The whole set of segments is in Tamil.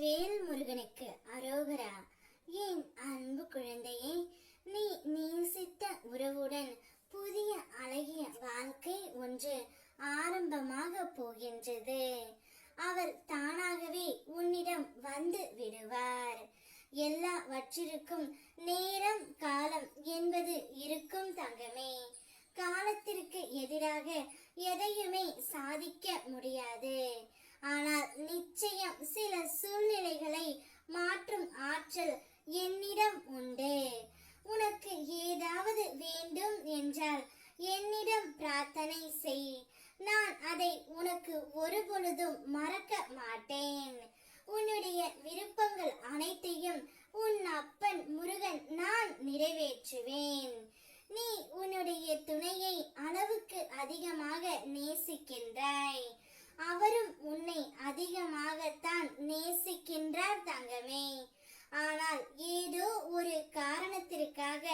வேல் முருகனுக்கு அரோகரா. என் அன்பு குழந்தையே, நீ நேசித்த உறவுடன் புதிய அழகிய வாழ்க்கை ஒன்று ஆரம்பமாக போகின்றது. அவர் தானாகவே உன்னிடம் வந்து விடுவார். எல்லாவற்றிற்கும் நேரம் காலம் என்பது இருக்கும் தங்கமே. காலத்திற்கு எதிராக எதையுமே சாதிக்க முடியாது. ஆனால் நிச்சயம் சில சூழ்நிலைகளை மாற்றும் ஆற்றல் என்னிடம் உண்டு. உனக்கு ஏதாவது வேண்டும் என்றால் என்னிடம் பிரார்த்தனை செய். நான் அதை உனக்கு ஒரு பொழுதும் மறக்க மாட்டேன். உன்னுடைய விருப்பங்கள் அனைத்தையும் உன் அப்பன் முருகன் நான் நிறைவேற்றுவேன். நீ உன்னுடைய துணையை அளவுக்கு அதிகமாக நேசிக்கின்றாய். அவரும் உன்னை அதிகமாகத்தான் நேசிக்கின்றார் தங்கமே. ஆனால் ஏதோ ஒரு காரணத்திற்காக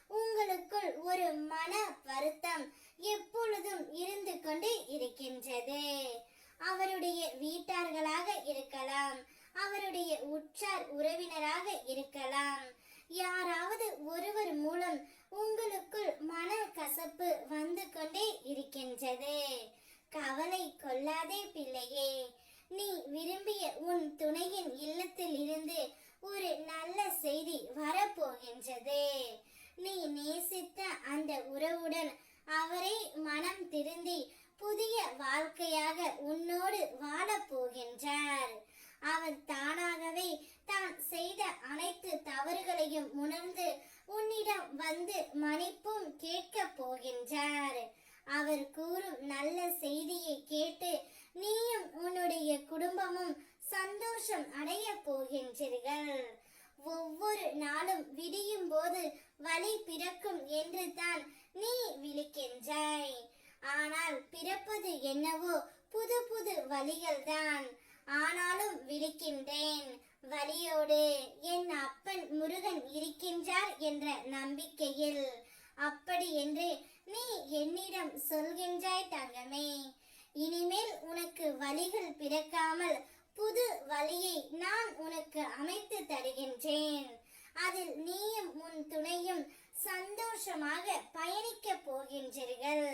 உங்களுக்குள் ஒரு மன வருத்தம் எப்பொழுதும் இருந்து கொண்டு இருக்கின்றது. அவருடைய வீட்டார்களாக இருக்கலாம், அவருடைய உற்றார் உறவினராக இருக்கலாம். யாராவது ஒருவர் மூலம் உங்களுக்குள் மன கசப்பு வந்து கொண்டே இருக்கின்றது. கவலை கொள்ளாதே பிள்ளையே. நீ விரும்பிய உன் துணையின் இல்லத்தில் இருந்து ஒரு நல்ல செய்தி வரப்போகின்றது. நீ நேசித்த அந்த உறவுடன் அவரை மனம் திருந்தி புதிய வாழ்க்கையாக உன்னோடு வாழப் போகின்றார். அவர் தானாகவே தான் செய்த அனைத்து தவறுகளையும் உணர்ந்து உன்னிடம் வந்து மன்னிப்பும் கேட்க போகின்றார். அவர் கூறும் நல்ல செய்தியை கேட்டு நீயும் உன்னுடைய குடும்பமும் சந்தோஷம் அடைய போகின்றீர்கள். ஒவ்வொரு நாளும் விடியும் போது வழி பிறக்கும் என்று தான் நீ விழிக்கின்றாய். ஆனால் பிறப்பது என்னவோ புது புது வழிகள் தான். ஆனாலும் விழிக்கின்றேன். வழியோடு என் அப்பன் முருகன் இருக்கின்றார் என்ற நம்பிக்கையில். அப்படி என்று நீ என்னிடம் சொல்கின்றாய் தங்கமே. இனிமேல் உனக்கு வழிகள் பிறக்காமல் புது வழியை நான் உனக்கு அமைத்து தருகின்றேன். அதில் நீயும் உன் துணையும் சந்தோஷமாக பயணிக்க போகின்றீர்கள்.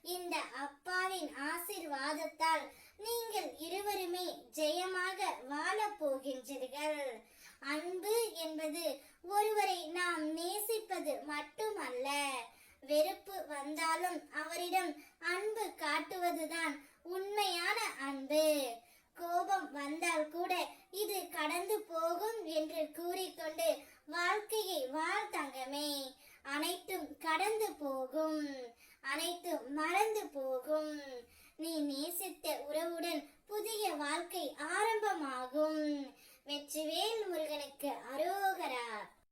இந்த அப்பாவின் ஆசீர்வாதத்தால் நீங்கள் இருவருமே ஜெயமாக வாழ போகின்றீர்கள். அன்பு என்பது ஒருவரை நாம் நேசிப்பது மட்டுமல்ல. வெறுப்பு வந்தாலும் அவரிடம் அன்பு காட்டுவதுதான் உண்மையான அன்பு. கோபம் வந்தால் கூட இது கடந்து போகும் என்று கூறிக்கொண்டு வாழ்க்கையை வாழ் தங்கமே. அனைத்தும் கடந்து போகும், அனைத்தும் மறந்து போகும். நீ நேசித்த உறவுடன் புதிய வாழ்க்கை